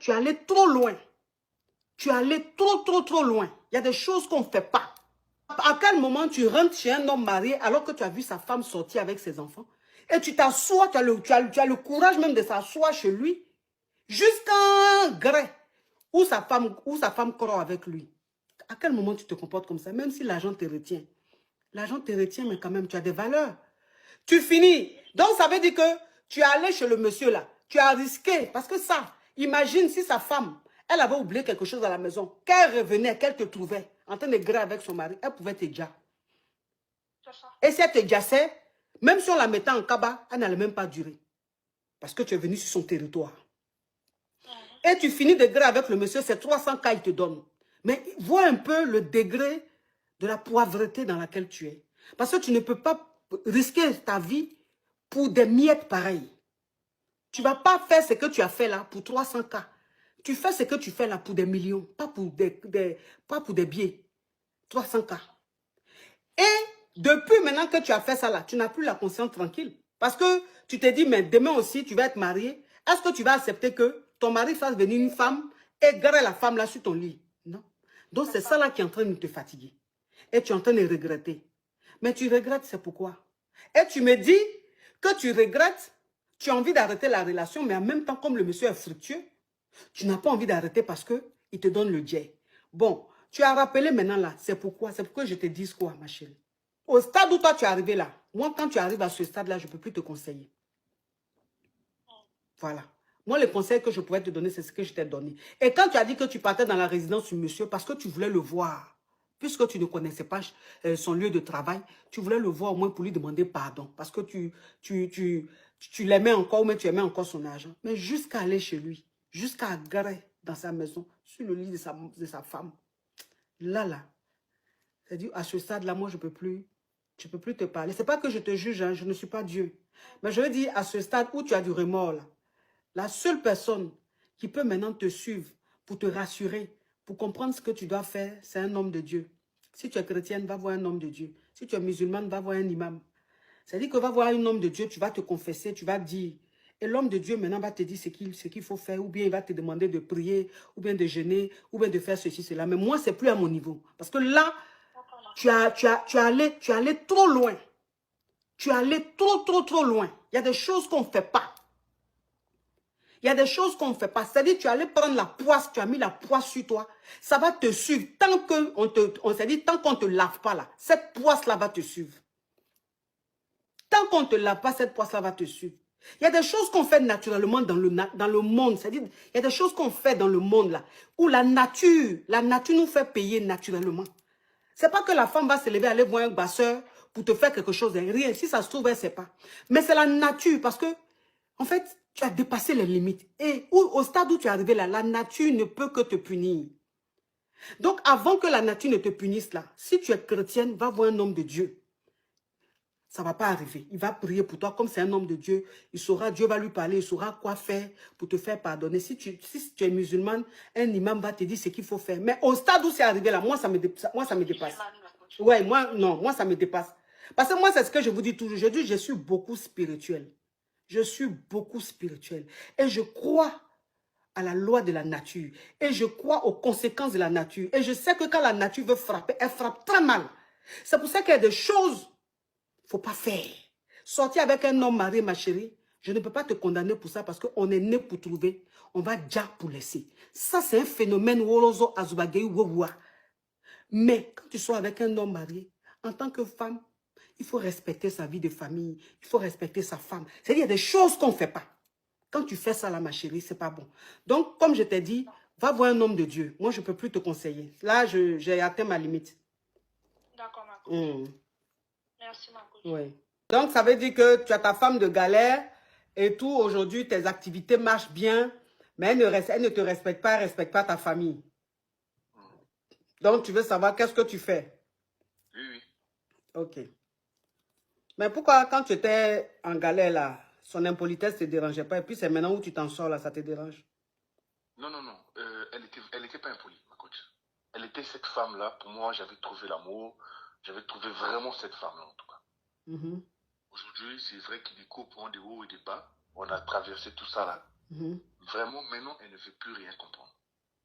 Tu es allé trop loin. Tu es allé trop loin. Il y a des choses qu'on ne fait pas. À quel moment tu rentres chez un homme marié alors que tu as vu sa femme sortir avec ses enfants et tu t'assois, tu as le courage même de s'asseoir chez lui jusqu'à un gré où sa femme croit avec lui. À quel moment tu te comportes comme ça? Même si l'argent te retient. L'argent te retient, mais quand même, tu as des valeurs. Tu finis. Donc, ça veut dire que tu es allé chez le monsieur là. Tu as risqué. Parce que ça, imagine si sa femme, elle avait oublié quelque chose à la maison, qu'elle revenait, qu'elle te trouvait en train de griller avec son mari, elle pouvait te dire. Et si elle te jassait, même si on la mettait en cabas, elle n'allait même pas durer. Parce que tu es venu sur son territoire. Et tu finis de griller avec le monsieur, c'est 300 cas il te donne. Mais vois un peu le degré de la poivreté dans laquelle tu es. Parce que tu ne peux pas risquer ta vie pour des miettes pareilles. Tu ne vas pas faire ce que tu as fait là pour 300 cas. Tu fais ce que tu fais là pour des millions, pas pour des billets. 300 cas. Et depuis maintenant que tu as fait ça là, tu n'as plus la conscience tranquille. Parce que tu te dis, mais demain aussi, tu vas être marié. Est-ce que tu vas accepter que ton mari fasse venir une femme et garde la femme là sur ton lit? Non. Donc c'est ça là qui est en train de te fatiguer. Et tu es en train de regretter. Mais tu regrettes, c'est pourquoi? Et tu me dis que tu regrettes, tu as envie d'arrêter la relation, mais en même temps, comme le monsieur est fructueux, tu n'as pas envie d'arrêter parce qu'il te donne le jet. Bon, tu as rappelé maintenant là, c'est pourquoi je te dis quoi, ma chérie? Au stade où toi tu es arrivé là, moi quand tu arrives à ce stade-là, je ne peux plus te conseiller. Voilà. Moi, les conseils que je pouvais te donner, c'est ce que je t'ai donné. Et quand tu as dit que tu partais dans la résidence du monsieur parce que tu voulais le voir, puisque tu ne connaissais pas son lieu de travail, tu voulais le voir au moins pour lui demander pardon. Parce que tu l'aimais encore, ou même tu aimais encore son argent. Mais jusqu'à aller chez lui, jusqu'à garer dans sa maison, sur le lit de sa femme, là, c'est-à-dire à ce stade-là, moi, je ne peux plus te parler. Ce n'est pas que je te juge, hein, je ne suis pas Dieu. Mais je veux dire, à ce stade où tu as du remords, là, la seule personne qui peut maintenant te suivre pour te rassurer, pour comprendre ce que tu dois faire, c'est un homme de Dieu. Si tu es chrétienne, va voir un homme de Dieu. Si tu es musulmane, va voir un imam. C'est-à-dire que va voir un homme de Dieu, tu vas te confesser, tu vas dire. Et l'homme de Dieu maintenant va te dire ce qu'il faut faire, ou bien il va te demander de prier, ou bien de jeûner, ou bien de faire ceci, cela. Mais moi, ce n'est plus à mon niveau. Parce que là, tu es allé trop loin. Tu es allé trop loin. Il y a des choses qu'on ne fait pas. Il y a des choses qu'on ne fait pas. C'est-à-dire, tu allais prendre la poisse, tu as mis la poisse sur toi. Ça va te suivre. Tant qu'on ne te lave pas là, cette poisse-là va te suivre. Tant qu'on ne te lave pas, cette poisse-là va te suivre. Il y a des choses qu'on fait naturellement dans le monde. C'est-à-dire, il y a des choses qu'on fait dans le monde là, où la nature nous fait payer naturellement. C'est pas que la femme va se lever, aller voir un basseur pour te faire quelque chose. Rien. Si ça se trouve, elle ne sait pas. Mais c'est la nature parce que, en fait, tu as dépassé les limites. Et au stade où tu es arrivé là, la nature ne peut que te punir. Donc, avant que la nature ne te punisse là, si tu es chrétienne, va voir un homme de Dieu. Ça ne va pas arriver. Il va prier pour toi comme c'est un homme de Dieu. Dieu va lui parler, il saura quoi faire pour te faire pardonner. Si tu es musulmane, un imam va te dire ce qu'il faut faire. Mais au stade où c'est arrivé là, moi, ça me dépasse. Ouais, moi, ça me dépasse. Parce que moi, c'est ce que je vous dis toujours. Je dis, je suis beaucoup spirituel. Je suis beaucoup spirituel. Et je crois à la loi de la nature. Et je crois aux conséquences de la nature. Et je sais que quand la nature veut frapper, elle frappe très mal. C'est pour ça qu'il y a des choses qu'il ne faut pas faire. Sortir avec un homme marié, ma chérie, je ne peux pas te condamner pour ça parce qu'on est né pour trouver. On va déjà pour laisser. Ça, c'est un phénomène. Mais quand tu sois avec un homme marié, en tant que femme, il faut respecter sa vie de famille. Il faut respecter sa femme. C'est-à-dire qu'il y a des choses qu'on ne fait pas. Quand tu fais ça là, ma chérie, ce n'est pas bon. Donc, comme je t'ai dit, va voir un homme de Dieu. Moi, je ne peux plus te conseiller. Là, j'ai atteint ma limite. D'accord, ma cousine. Merci, ma cousine. Oui. Donc, ça veut dire que tu as ta femme de galère et tout. Aujourd'hui, tes activités marchent bien, mais elle ne te respecte pas, elle ne respecte pas ta famille. Donc, tu veux savoir qu'est-ce que tu fais? Oui, oui. Ok. Mais pourquoi, quand tu étais en galère, là, son impolitesse ne te dérangeait pas, et puis c'est maintenant où tu t'en sors, là, ça te dérange? Non, non, non. Elle était pas impolie, ma coach. Elle était cette femme-là. Pour moi, j'avais trouvé l'amour. J'avais trouvé vraiment cette femme-là, en tout cas. Aujourd'hui, c'est vrai qu'il y a des coupes, de haut et de bas. On a traversé tout ça, là. Vraiment, maintenant, elle ne veut plus rien comprendre.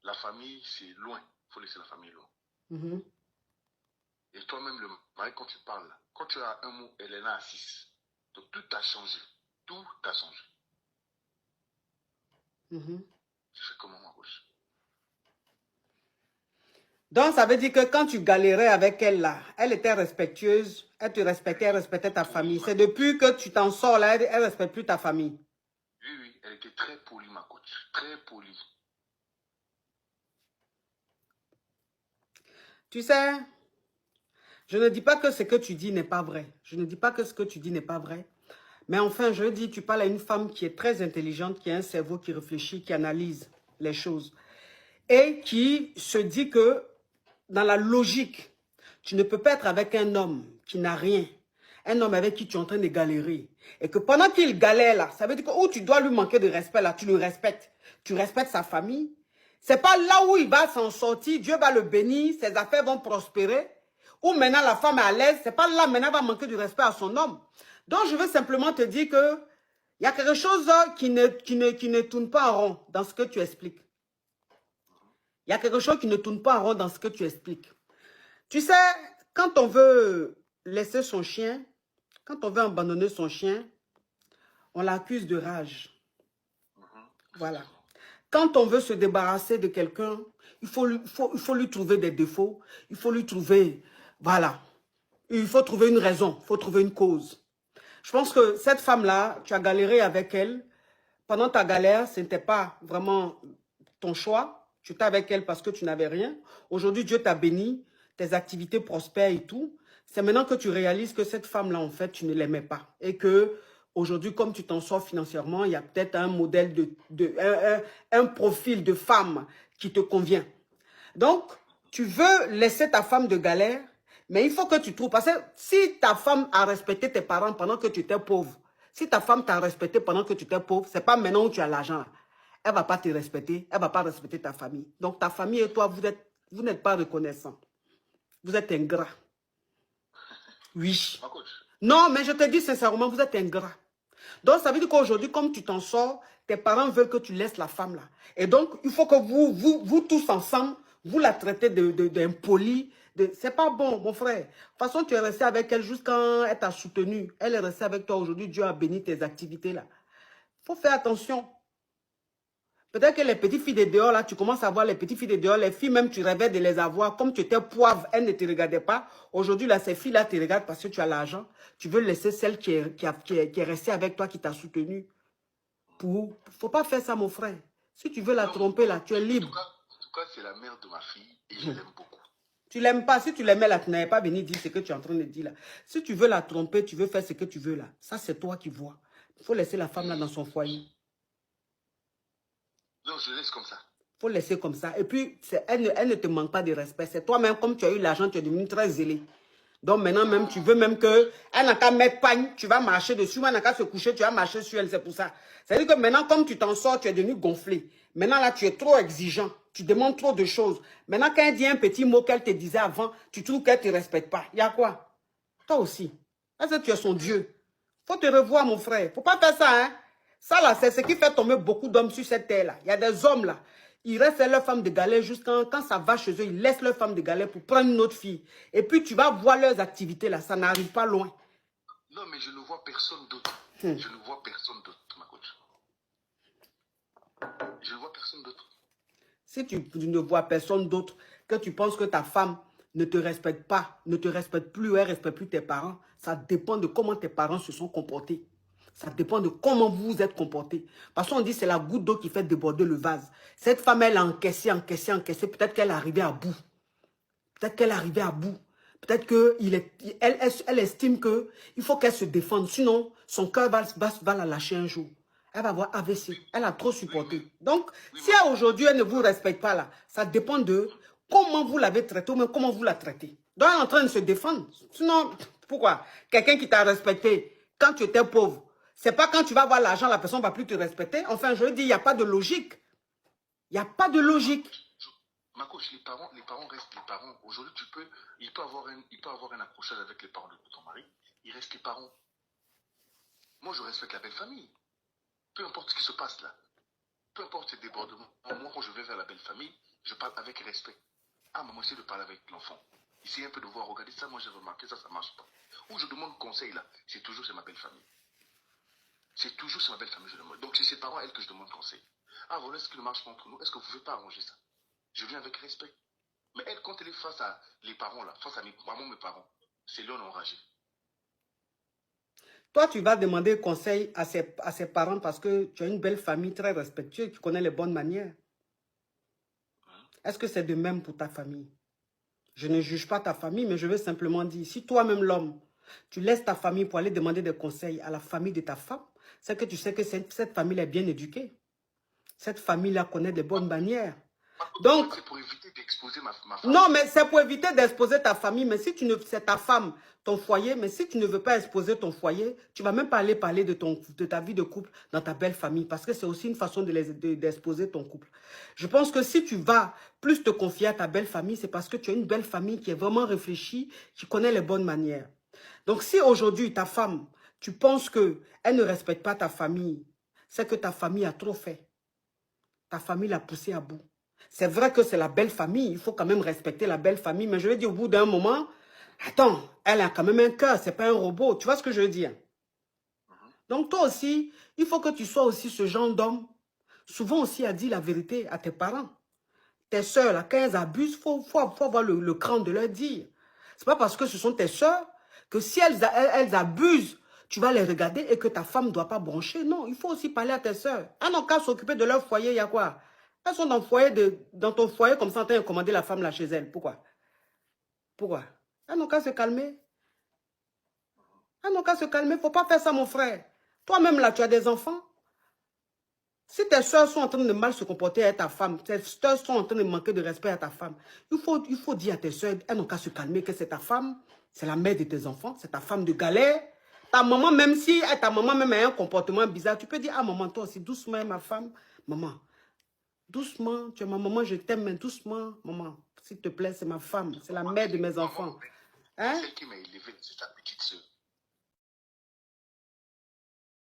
La famille, c'est loin. Il faut laisser la famille loin. Et toi-même, le mari, quand tu parles, quand tu as un mot, elle est là à 6. Donc tout a changé. Tout a changé. Tu fais comment, ma gauche? Donc, ça veut dire que quand tu galérais avec elle, là, elle était respectueuse, elle te respectait, elle respectait ta famille. C'est depuis que tu t'en sors, là, elle ne respecte plus ta famille. Oui, oui, elle était très polie, ma coach. Très polie. Tu sais, je ne dis pas que ce que tu dis n'est pas vrai. Je ne dis pas que ce que tu dis n'est pas vrai. Mais enfin, je dis, tu parles à une femme qui est très intelligente, qui a un cerveau qui réfléchit, qui analyse les choses. Et qui se dit que, dans la logique, tu ne peux pas être avec un homme qui n'a rien. Un homme avec qui tu es en train de galérer. Et que pendant qu'il galère là, ça veut dire que où tu dois lui manquer de respect là, tu le respectes. Tu respectes sa famille. C'est pas là où il va s'en sortir, Dieu va le bénir, ses affaires vont prospérer. Ou maintenant la femme est à l'aise, c'est pas là maintenant elle va manquer du respect à son homme. Donc je veux simplement te dire que il y a quelque chose qui ne tourne pas en rond dans ce que tu expliques. Il y a quelque chose qui ne tourne pas en rond dans ce que tu expliques. Tu sais, quand on veut laisser son chien, quand on veut abandonner son chien, on l'accuse de rage. Voilà. Quand on veut se débarrasser de quelqu'un, il faut lui trouver des défauts. Il faut lui trouver, voilà. Il faut trouver une raison, il faut trouver une cause. Je pense que cette femme-là, tu as galéré avec elle. Pendant ta galère, ce n'était pas vraiment ton choix. Tu étais avec elle parce que tu n'avais rien. Aujourd'hui, Dieu t'a béni, tes activités prospèrent et tout. C'est maintenant que tu réalises que cette femme-là, en fait, tu ne l'aimais pas. Et que aujourd'hui, comme tu t'en sors financièrement, il y a peut-être un modèle, un profil de femme qui te convient. Donc, tu veux laisser ta femme de galère, mais il faut que tu trouves. Parce que si ta femme a respecté tes parents pendant que tu étais pauvre, si ta femme t'a respecté pendant que tu étais pauvre, ce n'est pas maintenant où tu as l'argent. Elle ne va pas te respecter, elle ne va pas respecter ta famille. Donc, ta famille et toi, vous n'êtes pas reconnaissants. Vous êtes ingrats. Oui. Non, mais je te dis sincèrement, vous êtes ingrats. Donc, ça veut dire qu'aujourd'hui, comme tu t'en sors, tes parents veulent que tu laisses la femme là. Et donc, il faut que vous tous ensemble, vous la traitez d'impoli. C'est pas bon, mon frère. De toute façon, tu es resté avec elle jusqu'à elle t'a soutenu. Elle est restée avec toi aujourd'hui. Dieu a béni tes activités là. Il faut faire attention. Peut-être que les petites filles de dehors, là, tu commences à voir les petites filles de dehors, les filles même, tu rêvais de les avoir. Comme tu étais poivre, elles ne te regardaient pas. Aujourd'hui, là, ces filles-là te regardent parce que tu as l'argent. Tu veux laisser celle qui est restée avec toi, qui t'a soutenu. Faut pas faire ça, mon frère. Si tu veux la tromper, là, tu es libre. En tout cas, c'est la mère de ma fille et je l'aime beaucoup. Tu l'aimes pas. Si tu l'aimais, là, tu n'avais pas venu dire ce que tu es en train de dire, là. Si tu veux la tromper, tu veux faire ce que tu veux, là. Ça, c'est toi qui vois. Il faut laisser la femme, là, dans son foyer. Non, je laisse comme ça. Il faut laisser comme ça. Et puis, elle ne te manque pas de respect. C'est toi-même, comme tu as eu l'argent, tu es devenu très zélé. Donc maintenant, même, tu veux même que elle n'a qu'à mettre pagne, tu vas marcher dessus. Elle n'a qu'à se coucher, tu vas marcher sur elle. C'est pour ça. C'est-à-dire que maintenant, comme tu t'en sors, tu es devenu gonflé. Maintenant, là, tu es trop exigeant. Tu demandes trop de choses. Maintenant, quand elle dit un petit mot qu'elle te disait avant, tu trouves qu'elle ne te respecte pas. Il y a quoi? Toi aussi. Est-ce que tu es son Dieu? Faut te revoir, mon frère. Faut pas faire ça, hein. Ça, là, c'est ce qui fait tomber beaucoup d'hommes sur cette terre-là. Il y a des hommes, là. Ils restent leur femme de galère jusqu'à quand ça va chez eux, ils laissent leur femme de galère pour prendre une autre fille. Et puis, tu vas voir leurs activités, là. Ça n'arrive pas loin. Non, mais je ne vois personne d'autre. Je ne vois personne d'autre, ma coach. Je ne vois personne d'autre. Si tu ne vois personne d'autre, que tu penses que ta femme ne te respecte pas, ne te respecte plus, elle ne respecte plus tes parents, ça dépend de comment tes parents se sont comportés. Ça dépend de comment vous vous êtes comportés. Parce qu'on dit que c'est la goutte d'eau qui fait déborder le vase. Cette femme, elle a encaissé, encaissé, encaissé. Peut-être qu'elle est arrivée à bout. Peut-être qu'elle est arrivée à bout. Peut-être qu'elle estime qu'il faut qu'elle se défende. Sinon, son cœur va la lâcher un jour. Elle va avoir AVC. Elle a trop supporté. Donc, si aujourd'hui, elle ne vous respecte pas là, ça dépend de comment vous l'avez traité ou même comment vous la traitez. Donc, elle est en train de se défendre. Sinon, pourquoi? Quelqu'un qui t'a respecté quand tu étais pauvre, c'est pas quand tu vas avoir l'argent, la personne ne va plus te respecter. Enfin, je dis, il n'y a pas de logique. Il n'y a pas de logique. Ma coach, les parents restent les parents. Aujourd'hui, il peut avoir un accrochage avec les parents de ton mari. Il reste les parents. Moi, je respecte la belle famille. Peu importe ce qui se passe là. peu importe ces débordements, moi, quand je vais vers la belle famille, je parle avec respect. Ah, maman, essaie de parler avec l'enfant. Essaye un peu de voir, regardez ça, moi j'ai remarqué, ça marche pas. Où je demande conseil, là, c'est toujours c'est ma belle famille. C'est toujours c'est ma belle famille, je demande. Donc c'est ses parents, elle, que je demande conseil. Ah, voilà ce qui ne marche pas entre nous. Est-ce que vous ne pouvez pas arranger ça? Je viens avec respect. Mais elle, quand elle est face à les parents, là, face à mes parents, c'est l'on enragé. Toi, tu vas demander conseil à ses parents parce que tu as une belle famille très respectueuse qui connaît les bonnes manières. Est-ce que c'est de même pour ta famille? Je ne juge pas ta famille, mais je veux simplement dire, si toi-même l'homme, tu laisses ta famille pour aller demander des conseils à la famille de ta femme, c'est que tu sais que cette famille est bien éduquée. Cette famille-là connaît des bonnes manières. Donc, c'est pour éviter d'exposer ma femme. Non, mais c'est pour éviter d'exposer ta famille. Mais si tu ne, c'est ta femme, ton foyer. Mais si tu ne veux pas exposer ton foyer, tu ne vas même pas aller parler de ta vie de couple dans ta belle famille. Parce que c'est aussi une façon d'exposer ton couple. Je pense que si tu vas plus te confier à ta belle famille, c'est parce que tu as une belle famille qui est vraiment réfléchie, qui connaît les bonnes manières. Donc si aujourd'hui ta femme, tu penses qu'elle ne respecte pas ta famille, c'est que ta famille a trop fait. Ta famille l'a poussée à bout. C'est vrai que c'est la belle famille, il faut quand même respecter la belle famille, mais je veux dire au bout d'un moment, attends, elle a quand même un cœur, c'est pas un robot, tu vois ce que je veux dire? Donc toi aussi, il faut que tu sois aussi ce genre d'homme. Souvent aussi à dire la vérité à tes parents. Tes soeurs, là, quand elles abusent, il faut avoir le cran de leur dire. C'est pas parce que ce sont tes soeurs que si elles abusent, tu vas les regarder et que ta femme ne doit pas broncher. Non, il faut aussi parler à tes soeurs. Elles n'ont qu'à s'occuper de leur foyer, il y a quoi? Elles sont dans ton foyer comme ça, tu as commandé la femme là chez elle. Pourquoi? Pourquoi? Elles n'ont qu'à se calmer. Elles n'ont qu'à se calmer. Il ne faut pas faire ça, mon frère. Toi-même là, tu as des enfants. Si tes soeurs sont en train de mal se comporter avec ta femme, tes soeurs sont en train de manquer de respect à ta femme, il faut dire à tes soeurs, elles n'ont qu'à se calmer, que c'est ta femme, c'est la mère de tes enfants, c'est ta femme de galère. Ta maman, même si ta maman même a un comportement bizarre, tu peux dire, ah maman, toi aussi, doucement, ma femme, maman, doucement, tu es ma maman, je t'aime, mais doucement, maman, s'il te plaît, c'est ma femme, c'est la mère de mes enfants. Hein? Celle qui m'a élevé, c'est ta petite soeur.